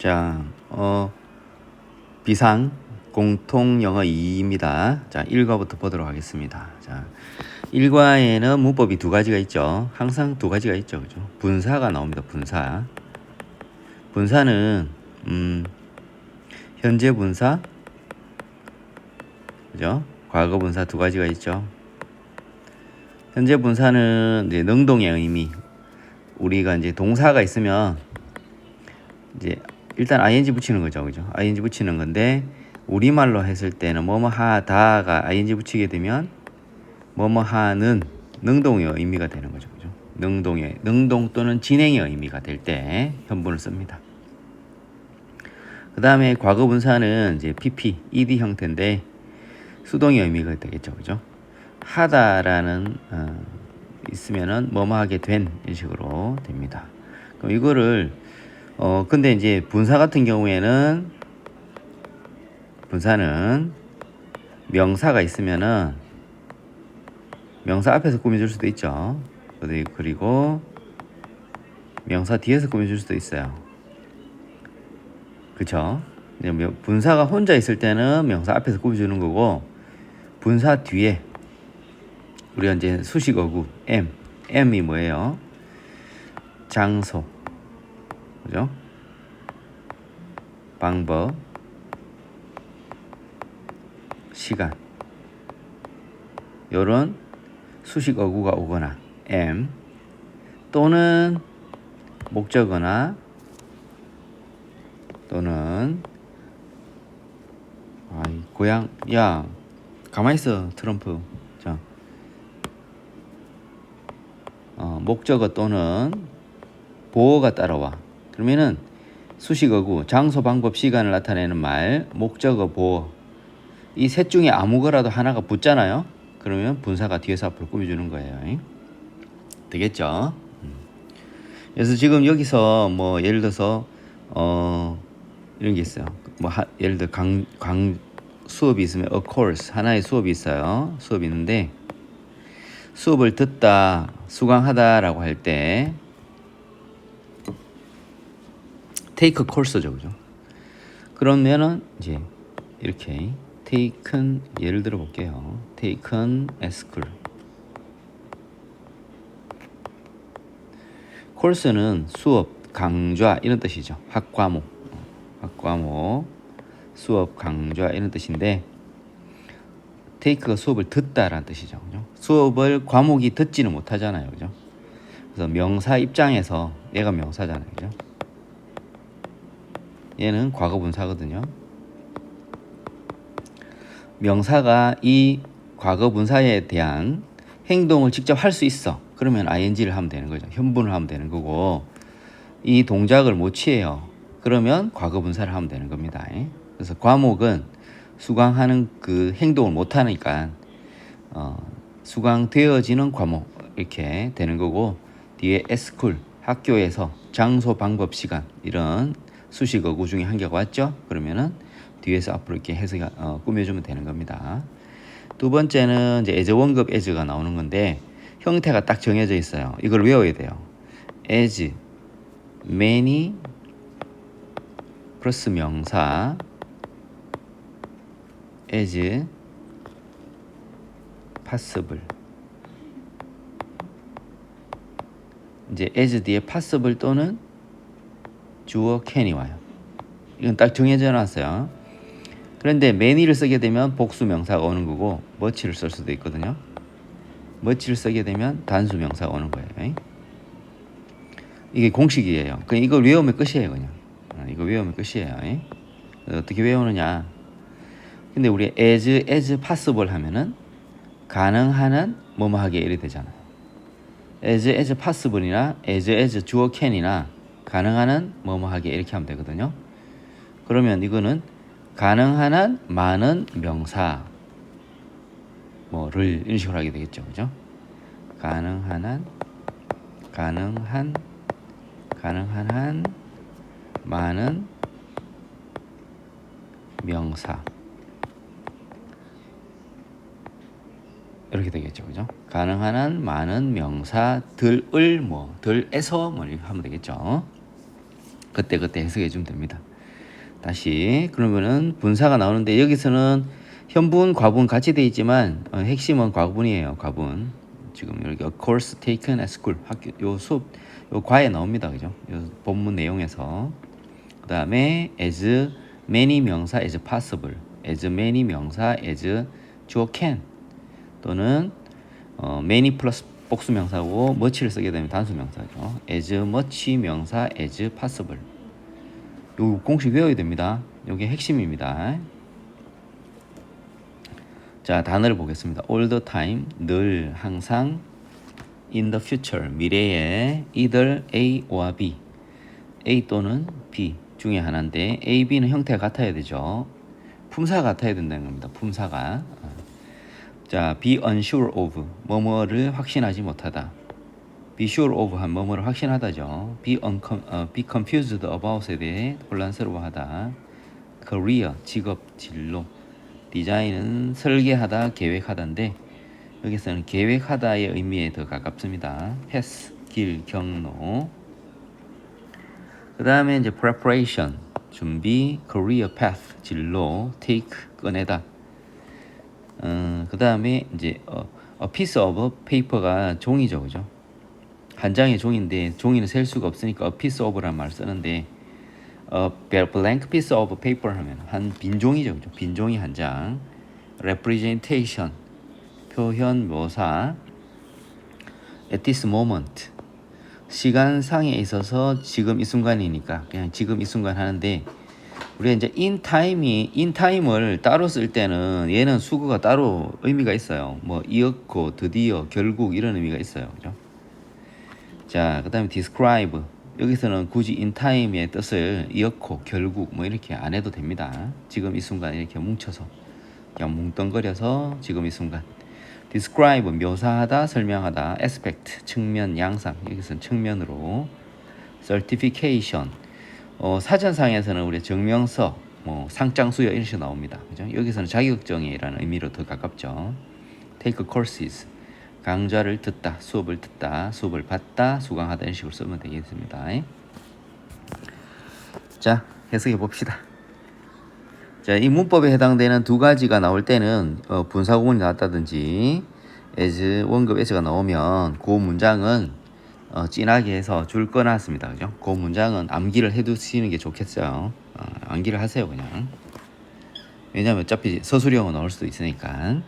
자, 비상 공통 영어 2입니다. 자, 1과부터 보도록 하겠습니다. 자, 1과에는 문법이 두 가지가 있죠. 항상 두 가지가 있죠. 그죠? 분사가 나옵니다. 분사. 분사는 현재 분사, 그죠? 과거 분사 두 가지가 있죠. 현재 분사는 이제 능동의 의미. 우리가 이제 동사가 있으면 이제 일단 ing 붙이는 거죠. 그죠? ing 붙이는 건데 우리말로 했을 때는 뭐뭐 하다가 ing 붙이게 되면 뭐뭐 하는 능동의 의미가 되는 거죠. 그죠? 능동 또는 진행의 의미가 될 때 현분을 씁니다. 그 다음에 과거 분사는 이제 pp, ed 형태인데 수동의 의미가 되겠죠. 그죠? 하다라는 있으면은 뭐뭐 하게 된 이런 식으로 됩니다. 그럼 이거를 근데 이제 분사 같은 경우에는 분사는 명사가 있으면은 명사 앞에서 꾸며줄 수도 있죠. 그리고 명사 뒤에서 꾸며줄 수도 있어요. 그쵸? 분사가 혼자 있을 때는 명사 앞에서 꾸며주는 거고 분사 뒤에 우리가 이제 수식 어구 M이 뭐예요? 장소, 그죠? 방법, 시간, 요런 수식 어구가 오거나 M 또는 목적어나 또는 고양 야 가만히 있어 트럼프. 자, 목적어 또는 보어가 따라와. 그러면은 수식어구 장소 방법 시간을 나타내는 말 목적어 보어 이 셋 중에 아무거라도 하나가 붙잖아요. 그러면 분사가 뒤에서 앞으로 꾸며주는 거예요. 되겠죠? 그래서 지금 여기서 뭐 예를 들어서 이런 게 있어요. 뭐 예를 들어 수업이 있으면 a course 하나의 수업이 있어요. 수업이 있는데 수업을 듣다, 수강하다라고 할 때 take a course죠, 그죠? 그러면은 이제 이렇게 taken 예를 들어 볼게요. taken a school. course는 수업, 강좌 이런 뜻이죠. 학과목, 수업, 강좌 이런 뜻인데 take가 수업을 듣다라는 뜻이죠. 그죠? 수업을 과목이 듣지는 못하잖아요. 그죠? 그래서 명사 입장에서 얘가 명사잖아요. 그죠? 얘는 과거 분사거든요. 명사가 이 과거 분사에 대한 행동을 직접 할 수 있어. 그러면 ing를 하면 되는 거죠. 현분을 하면 되는 거고 이 동작을 못 취해요. 그러면 과거 분사를 하면 되는 겁니다. 그래서 과목은 수강하는 그 행동을 못 하니까 수강되어지는 과목 이렇게 되는 거고 뒤에 school 학교에서 장소 방법 시간 이런 수식 어구 중에 한 개가 왔죠. 그러면은 뒤에서 앞으로 이렇게 해석이 꾸며주면 되는 겁니다. 두 번째는 이제 as 원급 as가 나오는 건데 형태가 딱 정해져 있어요. 이걸 외워야 돼요. as many 플러스 명사 as possible 이제 as 뒤에 possible 또는 주어 can이 와요. 이건 딱 정해져 놨어요. 그런데 many를 쓰게 되면 복수 명사가 오는 거고 much를 쓸 수도 있거든요. much를 쓰게 되면 단수 명사가 오는 거예요. 이게 공식이에요. 그냥 이걸 외우면 끝이에요. 그냥 이거 외우면 끝이에요. 어떻게 외우느냐? 근데 우리 as possible 하면은 가능한 뭐뭐 하게 이래 되잖아요. as possible이나 as 주어 can이나 가능한 뭐뭐 하게 이렇게 하면 되거든요. 그러면 이거는 가능한 많은 명사 뭐를 이런 식으로 하게 되겠죠. 그죠? 가능한 많은 명사 이렇게 되겠죠. 그죠? 가능한 많은 명사들을 들에서 뭐 이렇게 하면 되겠죠. 그때 해석해 주면 됩니다. 다시 그러면은 분사가 나오는데 여기서는 현분, 과분 같이 돼 있지만 핵심은 과분이에요. 과분. 지금 여기 a course taken at school 학교 요 수업 요 과에 나옵니다. 그죠? 요 본문 내용에서. 그다음에 as many 명사 as possible. as many 명사 as 주어 can 또는 many 플러스 복수 명사고 much를 쓰게 되면 단수 명사죠. as much 명사 as possible. 요 공식 외워야 됩니다. 요게 핵심입니다. 자, 단어를 보겠습니다. all the time, 늘, 항상, in the future, 미래에 either A or B, A 또는 B 중에 하나인데 A, B는 형태가 같아야 되죠. 품사가 같아야 된다는 겁니다. 품사가. 자, be unsure of, 뭐뭐를 확신하지 못하다. be sure of 한 뭐뭐를 확신하다죠. be confused about에 대해 혼란스러워하다. career, 직업, 진로. 디자인은 설계하다, 계획하다인데 여기서는 계획하다의 의미에 더 가깝습니다. path, 길, 경로. 그 다음에 이제 preparation, 준비, career path, 진로, take, 꺼내다. 그 다음에 이제 a piece of paper가 종이죠, 그죠? 한 장의 종인데 종이는 셀 수가 없으니까 a piece of라는 말을 쓰는데 blank piece of paper 하면 한 빈 종이죠, 그죠? 빈 종이 한 장. representation, 표현 묘사. at this moment, 시간상에 있어서 지금 이 순간이니까 그냥 지금 이 순간 하는데 우리가 이제 in time을 따로 쓸 때는 얘는 수거가 따로 의미가 있어요. 뭐 이었고, 드디어, 결국 이런 의미가 있어요, 그죠? 자, 그다음에 describe. 여기서는 굳이 in time의 뜻을 이었고, 결국 뭐 이렇게 안 해도 됩니다. 지금 이 순간 이렇게 뭉쳐서 그냥 뭉뚱거려서 지금 이 순간. describe 묘사하다, 설명하다. aspect 측면, 양상. 여기서는 측면으로. certification 사전상에서는 우리 증명서, 뭐 상장수여 이런 식으로 나옵니다. 그죠? 여기서는 자격증이라는 의미로 더 가깝죠. take courses 강좌를 듣다, 수업을 듣다, 수업을 받다, 수강하다 이런 식으로 쓰면 되겠습니다. 자, 해석해 봅시다. 자, 이 문법에 해당되는 두 가지가 나올 때는 분사구문이 나왔다든지 as 원급 as가 나오면 그 문장은 진하게 해서 줄 꺼놨습니다. 그죠? 그 문장은 암기를 해두시는 게 좋겠어요. 암기를 하세요, 그냥. 왜냐면 어차피 서술형은 나올 수도 있으니까.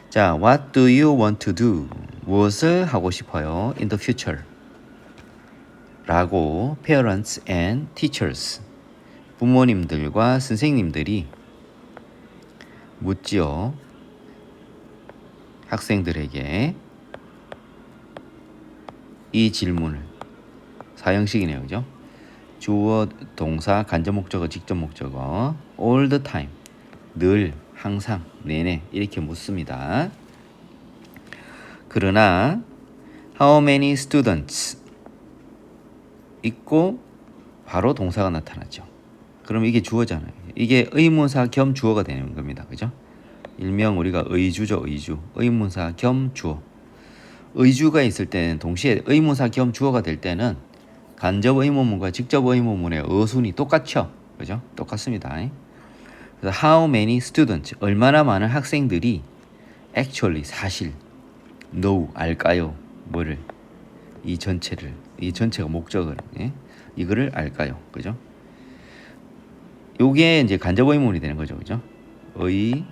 자, what do you want to do? 무엇을 하고 싶어요? in the future. 라고 parents and teachers. 부모님들과 선생님들이 묻지요. 학생들에게 이 질문을. 사형식이네요, 그죠? 주어, 동사, 간접 목적어, 직접 목적어. all the time. 늘, 항상, 내내 이렇게 묻습니다. 그러나 how many students 있고 바로 동사가 나타나죠. 그럼 이게 주어잖아요. 이게 의문사 겸 주어가 되는 겁니다. 그죠? 일명 우리가 의주죠. 의주. 의문사 겸 주어. 의주가 있을 때는 동시에 의문사 겸 주어가 될 때는 간접 의문문과 직접 의문문의 어순이 똑같죠. 그죠? 똑같습니다. 그래서 how many students 얼마나 많은 학생들이 actually 사실 know 알까요? 뭐를 이 전체를 이 전체가 목적을 이거를 알까요? 그죠? 요게 이제 간접 의문이 되는 거죠. 그죠? 의,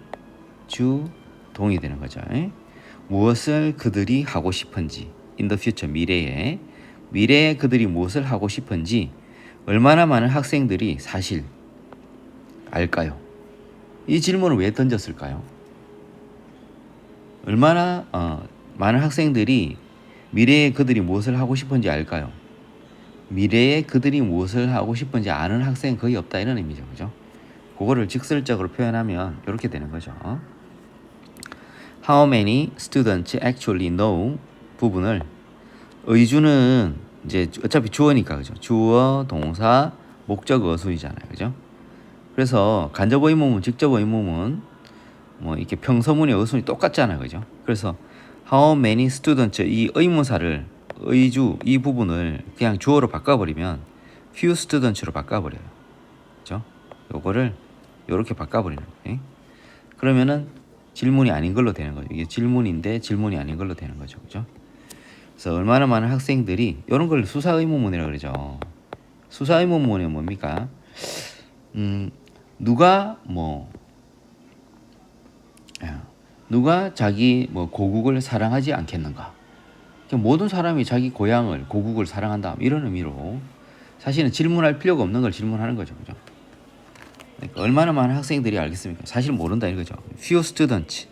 주, 동이 되는 거죠. 무엇을 그들이 하고 싶은지 in the future 미래에 그들이 무엇을 하고 싶은지 얼마나 많은 학생들이 사실 알까요? 이 질문을 왜 던졌을까요? 얼마나 많은 학생들이 미래에 그들이 무엇을 하고 싶은지 알까요? 미래에 그들이 무엇을 하고 싶은지 아는 학생은 거의 없다 이런 의미죠. 그죠? 그거를 직설적으로 표현하면 이렇게 되는 거죠. How many students actually know 부분을 의주는 이제 어차피 주어니까 그죠? 주어, 동사, 목적 어순이잖아요. 그죠? 그래서 간접 의문문, 직접 의문문 뭐 이렇게 평서문의 어순이 똑같잖아요. 그죠? 그래서 how many students 이 의문사를 의주 이 부분을 그냥 주어로 바꿔버리면 few students로 바꿔버려요. 그죠? 요거를 요렇게 바꿔버리는 거예요. 그러면은 질문이 아닌 걸로 되는 거죠. 이게 질문인데 질문이 아닌 걸로 되는 거죠. 그죠? 그래서 얼마나 많은 학생들이 이런 걸 수사 의문문이라고 그러죠. 수사 의문문이 뭡니까? 누가 자기 고국을 사랑하지 않겠는가? 모든 사람이 자기 고향을 고국을 사랑한다 이런 의미로 사실은 질문할 필요가 없는 걸 질문하는 거죠. 그죠? 그러니까 얼마나 많은 학생들이 알겠습니까? 사실 모른다 이거죠. Few students.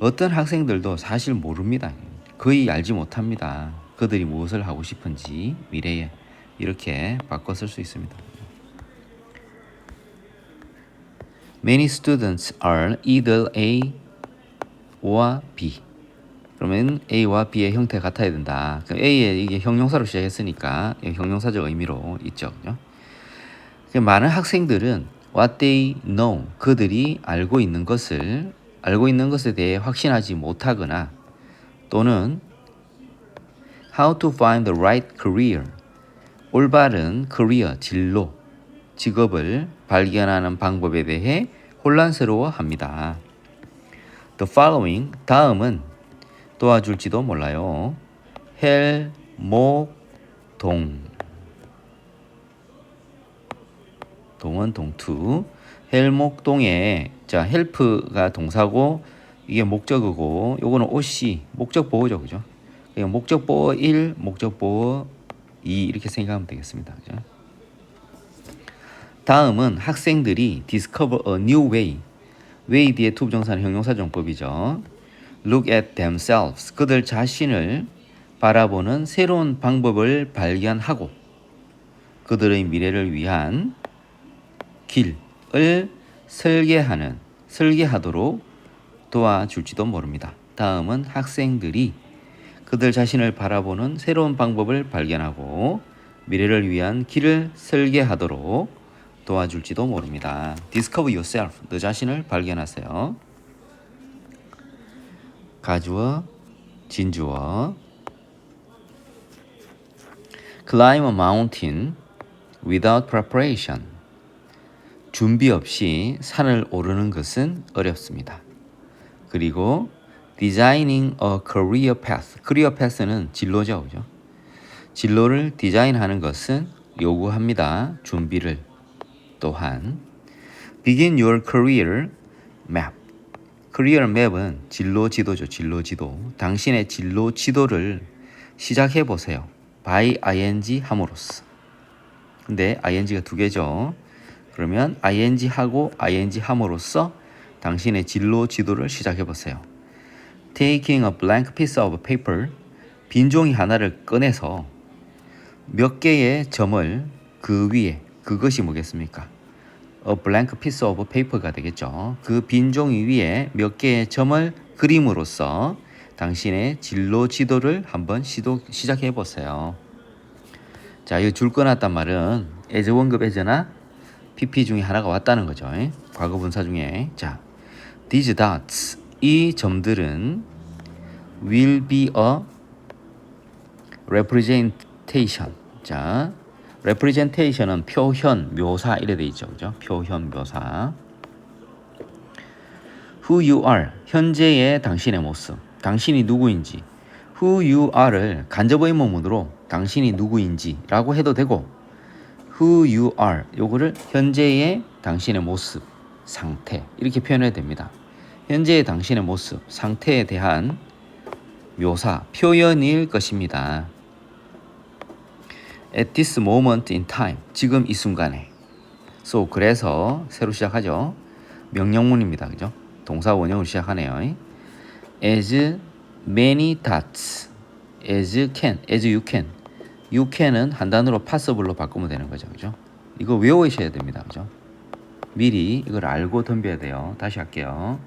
어떤 학생들도 사실 모릅니다. 거의 알지 못합니다. 그들이 무엇을 하고 싶은지 미래에 이렇게 바꿔 쓸 수 있습니다. Many students are either A or B. 그러면 A와 B의 형태가 같아야 된다. 그럼 A에 이게 형용사로 시작했으니까 형용사적 의미로 있죠. 그죠? 많은 학생들은 what they know, 그들이 알고 있는 것에 대해 확신하지 못하거나 또는 how to find the right career, 올바른 career, 진로, 직업을 발견하는 방법에 대해 혼란스러워합니다. The following, 다음은 도와줄지도 몰라요. 헬목동, 동은 동투. 헬목동에 자 헬프가 동사고 이게 목적어고 요거는 OC 목적 보호죠. 그죠? 목적 보호 1, 목적 보호 2 이렇게 생각하면 되겠습니다. 그죠? 다음은 학생들이 discover a new way. way 뒤에 to 부정사는 형용사 정법이죠. look at themselves. 그들 자신을 바라보는 새로운 방법을 발견하고 그들의 미래를 위한 길을 설계하도록 도와줄지도 모릅니다. 다음은 학생들이 그들 자신을 바라보는 새로운 방법을 발견하고 미래를 위한 길을 설계하도록 도와줄지도 모릅니다. Discover yourself. 너 자신을 발견하세요. 가주어, 진주어. Climb a mountain without preparation. 준비 없이 산을 오르는 것은 어렵습니다. 그리고 Designing a career path. career path는 진로죠. 그죠? 진로를 디자인하는 것은 요구합니다. 준비를. 또한 Begin your career map. career map은 진로 지도죠. 진로 지도. 당신의 진로 지도를 시작해 보세요. by ing 함으로써. 근데 ing가 두 개죠. 그러면 ing 하고 ing 함으로써 당신의 진로 지도를 시작해 보세요. Taking a blank piece of paper. 빈 종이 하나를 꺼내서 몇 개의 점을 그 위에, 그것이 뭐겠습니까? A blank piece of paper가 되겠죠. 그 빈 종이 위에 몇 개의 점을 그림으로써 당신의 진로 지도를 한번 시작해 보세요. 자, 이 줄 꺼놨단 말은 as 원급 as나 PP 중에 하나가 왔다는 거죠. 과거 분사 중에. 자, these dots. 이 점들은 will be a representation. 자, representation은 표현, 묘사 이래 돼 있죠. 그죠? 표현, 묘사. Who you are. 현재의 당신의 모습. 당신이 누구인지. Who you are를 간접 의문문으로 당신이 누구인지라고 해도 되고 Who you are. 요거를 현재의 당신의 모습, 상태 이렇게 표현해야 됩니다. 현재의 당신의 모습, 상태에 대한 묘사, 표현일 것입니다. At this moment in time. 지금 이 순간에. So 그래서 새로 시작하죠. 명령문입니다. 그죠? 동사 원형으로 시작하네요. As many dots as can. as you can. you can은 한 단어로 possible로 바꾸면 되는 거죠. 그죠? 이거 외우셔야 됩니다. 그죠? 미리 이걸 알고 덤벼야 돼요. 다시 할게요.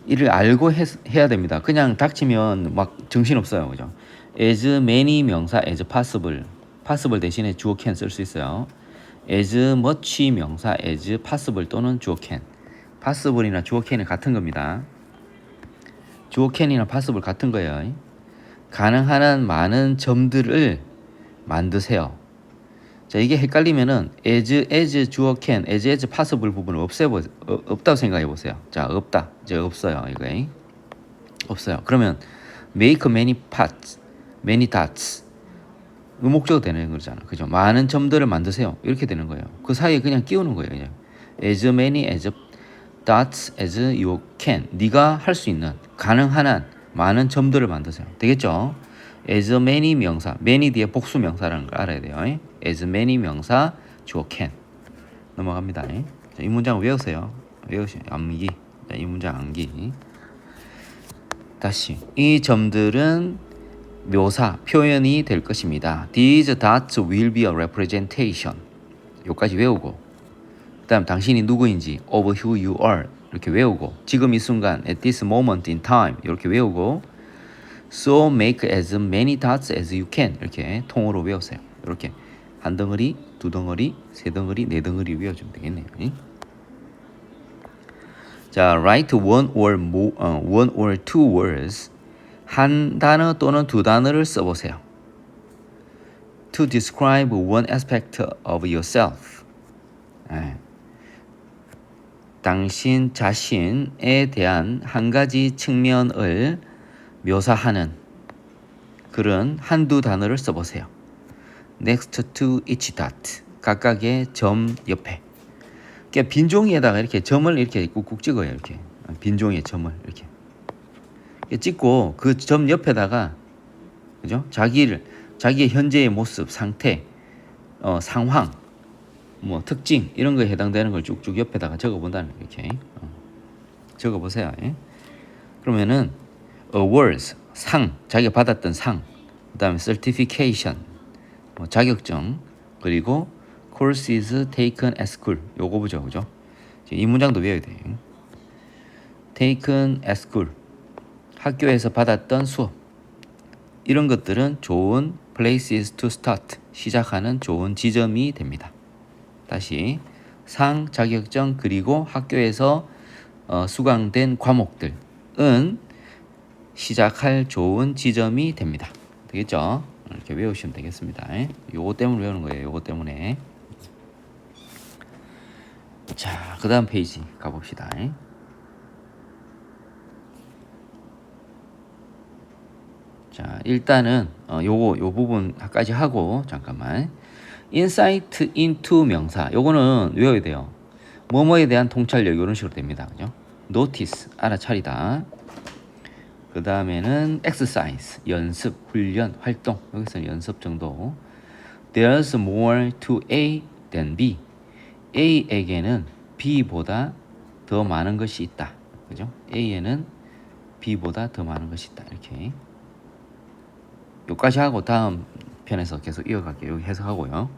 이를 알고 해야 됩니다. 그냥 닥치면 막 정신없어요. 그죠? as many 명사 as possible. possible 대신에 주어 can 쓸 수 있어요. as much 명사 as possible 또는 주어 can. possible이나 주어 can이 같은 겁니다. 주어 can이나 possible 같은 거예요. 가능한 많은 점들을 만드세요. 자, 이게 헷갈리면은 as, 주어 can, as possible 부분을 없다고 생각해 보세요. 자, 없다. 이제 없어요. 이거 없어요. 그러면 make many parts, many dots. 의목적으로 되는 거잖아. 그죠? 많은 점들을 만드세요. 이렇게 되는 거예요. 그 사이에 그냥 끼우는 거예요. 그냥 as many as dots as you can. 네가 할 수 있는 가능한 한 많은 점들을 만드세요. 되겠죠? as many 명사, many 뒤에 복수 명사라는 걸 알아야 돼요. as many 명사 주어 can. 넘어갑니다. 자, 이 문장 외우세요. 외우세요. 암기. 자, 이 문장 암기. 다시 이 점들은 묘사, 표현이 될 것입니다. These dots will be a representation. 여기까지 외우고 그 다음 당신이 누구인지 of who you are 이렇게 외우고 지금 이 순간 at this moment in time 이렇게 외우고 so make as many dots as you can 이렇게 통으로 외우세요. 이렇게 한 덩어리, 두 덩어리, 세 덩어리, 네 덩어리 외워주면 되겠네요. 자, write one or two words 한 단어 또는 두 단어를 써보세요. To describe one aspect of yourself. 당신 자신에 대한 한 가지 측면을 묘사하는 그런 한두 단어를 써보세요. Next to each dot. 각각의 점 옆에. 그러니까 빈 종이에다가 이렇게 점을 이렇게 꾹꾹 찍어요. 이렇게 빈 종이에 점을 이렇게 찍고 그 점 옆에다가 그죠? 자기의 현재의 모습, 상태, 상황, 뭐 특징 이런 거에 해당되는 걸 쭉쭉 옆에다가 적어본다는 거 이렇게 적어보세요. 그러면은 awards 상, 자기가 받았던 상, 그다음에 certification 자격증 그리고 courses taken at school 요거 보죠, 그죠? 이 문장도 외워야 돼요. taken at school 학교에서 받았던 수업 이런 것들은 좋은 places to start 시작하는 좋은 지점이 됩니다. 다시 상, 자격증 그리고 학교에서 수강된 과목들은 시작할 좋은 지점이 됩니다. 되겠죠? 이렇게 외우시면 되겠습니다. 요거 때문에 외우는 거예요. 요거 때문에. 자, 그 다음 페이지 가봅시다. 자, 일단은 요 부분까지 하고 잠깐만. insight into 명사. 요거는 외워야 돼요. 뭐뭐에 대한 통찰력 이런 식으로 됩니다. 그죠? notice 알아차리다. 그 다음에는 exercise 연습, 훈련, 활동. 여기서는 연습 정도. There's more to A than B. A에게는 B보다 더 많은 것이 있다. 그죠? A에는 B보다 더 많은 것이 있다. 이렇게. 여기까지 하고 다음 편에서 계속 이어갈게요. 여기 해석하고요.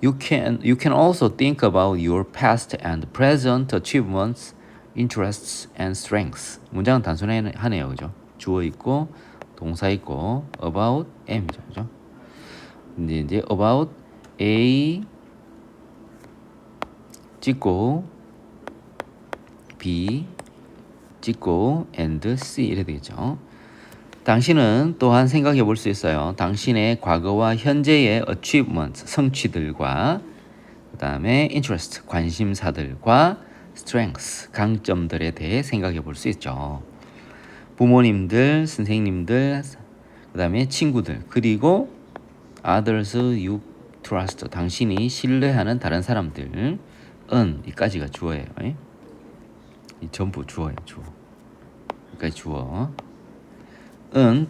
You can also think about your past and present achievements, interests and strengths. 문장은 단순하네요. 그죠? 주어 있고 동사 있고 about M이죠. 그죠? 근데 이제 about A 찍고 B 찍고 and C 이래 되겠죠. 당신은 또한 생각해 볼 수 있어요. 당신의 과거와 현재의 achievement, 성취들과 그 다음에 interest, 관심사들과 strengths, 강점들에 대해 생각해 볼 수 있죠. 부모님들, 선생님들, 그 다음에 친구들, 그리고 others you trust, 당신이 신뢰하는 다른 사람들, 이까지가 주어예요. 이 전부 주어예요. 주어. 여기까지 주어.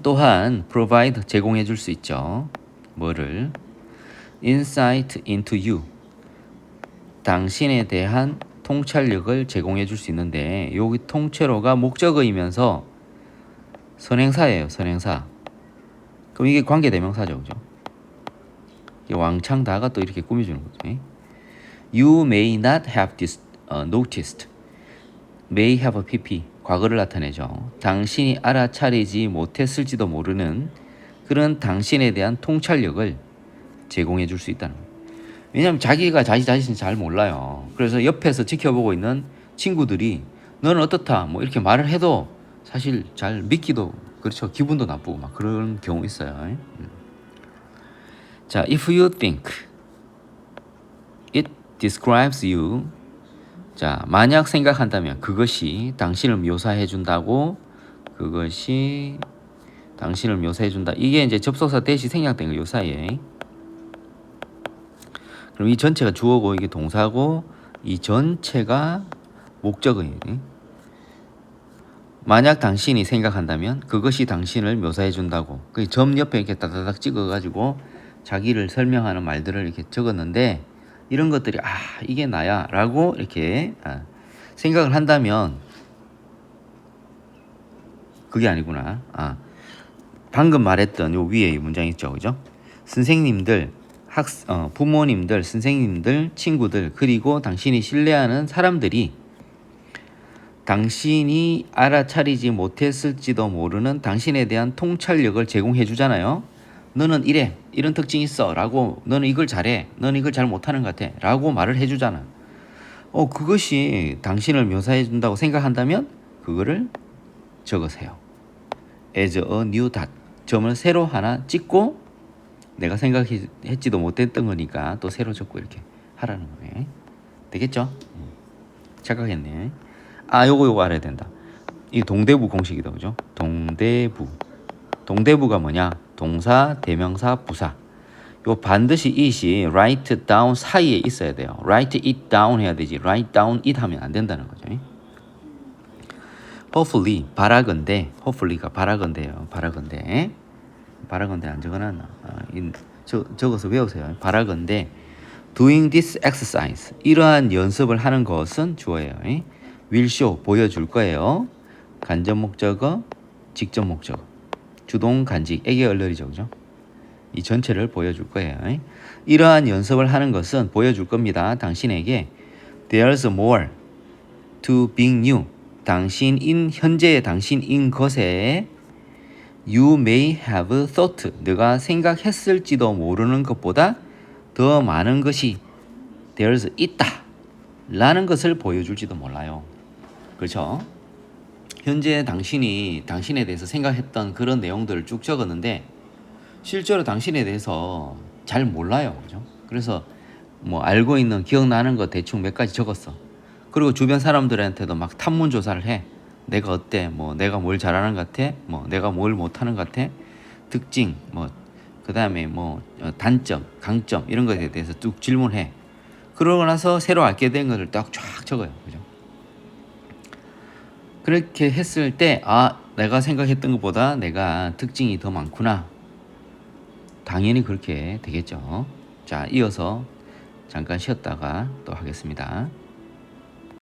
또한 provide 제공해 줄 수 있죠. 뭐를? insight into you. 당신에 대한 통찰력을 제공해 줄 수 있는데 여기 통째로가 목적어이면서 선행사예요. 선행사. 그럼 이게 관계대명사죠. 그죠? 왕창 다가 또 이렇게 꾸며주는 거죠. You may not have noticed. may have pp. 과거를 나타내죠. 당신이 알아차리지 못했을지도 모르는 그런 당신에 대한 통찰력을 제공해 줄 수 있다는 거예요. 왜냐하면 자기가 자기 자신을 잘 몰라요. 그래서 옆에서 지켜보고 있는 친구들이 너는 어떻다 뭐 이렇게 말을 해도 사실 잘 믿기도 그렇죠. 기분도 나쁘고 막 그런 경우 있어요. 자, if you think describes you. 자, 만약 생각한다면 그것이 당신을 묘사해 준다고. 그것이 당신을 묘사해 준다. 이게 이제 접속사 대시 생략된 거 요 사이에. 그럼 이 전체가 주어고 이게 동사고 이 전체가 목적어예요. 만약 당신이 생각한다면 그것이 당신을 묘사해 준다고. 그 점 옆에 이렇게 따다닥 찍어 가지고 자기를 설명하는 말들을 이렇게 적었는데 이런 것들이 이게 나야라고 이렇게 생각을 한다면 그게 아니구나. 방금 말했던 요 위에 이 문장 있죠, 그죠? 선생님들, 부모님들, 선생님들, 친구들, 그리고 당신이 신뢰하는 사람들이 당신이 알아차리지 못했을지도 모르는 당신에 대한 통찰력을 제공해 주잖아요. 너는 이래, 이런 특징이 있어 라고, 너는 이걸 잘해, 너는 이걸 잘 못하는 것 같아 라고 말을 해주잖아. 그것이 당신을 묘사해 준다고 생각한다면 그거를 적으세요. as a new dot. 점을 새로 하나 찍고 내가 생각했지도 못했던 거니까 또 새로 적고 이렇게 하라는 거예요. 되겠죠? 착각했네. 요거 알아야 된다. 이 동대부 공식이다, 그죠? 동대부가 뭐냐? 동사, 대명사, 부사. 요 반드시 it이 write down 사이에 있어야 돼요. write it down 해야 되지. write down it 하면 안 된다는 거죠. hopefully, 바라건대. hopefully가 바라건대요. 바라건대 안 적어놨나? 적어서 외우세요. 바라건대 doing this exercise. 이러한 연습을 하는 것은 주어예요. will show, 보여줄 거예요. 간접 목적어, 직접 목적어. 주동, 간직, 애기 얼얼이죠, 그죠? 이 전체를 보여줄 거예요. 이러한 연습을 하는 것은 보여줄 겁니다. 당신에게 there's more to being new. 현재의 당신인 것에 you may have thought. 네가 생각했을지도 모르는 것보다 더 많은 것이 there's 있다 라는 것을 보여줄지도 몰라요. 그렇죠? 현재 당신이 당신에 대해서 생각했던 그런 내용들을 쭉 적었는데 실제로 당신에 대해서 잘 몰라요. 그죠? 그래서 뭐 알고 있는 기억나는 거 대충 몇 가지 적었어. 그리고 주변 사람들한테도 막 탐문 조사를 해. 내가 어때? 뭐 내가 뭘 잘하는 것 같아? 뭐 내가 뭘 못하는 것 같아? 특징, 뭐 그다음에 뭐 단점, 강점 이런 것에 대해서 쭉 질문해. 그러고 나서 새로 알게 된 것을 딱 쫙 적어요. 그죠? 그렇게 했을 때 내가 생각했던 것보다 내가 특징이 더 많구나. 당연히 그렇게 되겠죠. 자, 이어서 잠깐 쉬었다가 또 하겠습니다.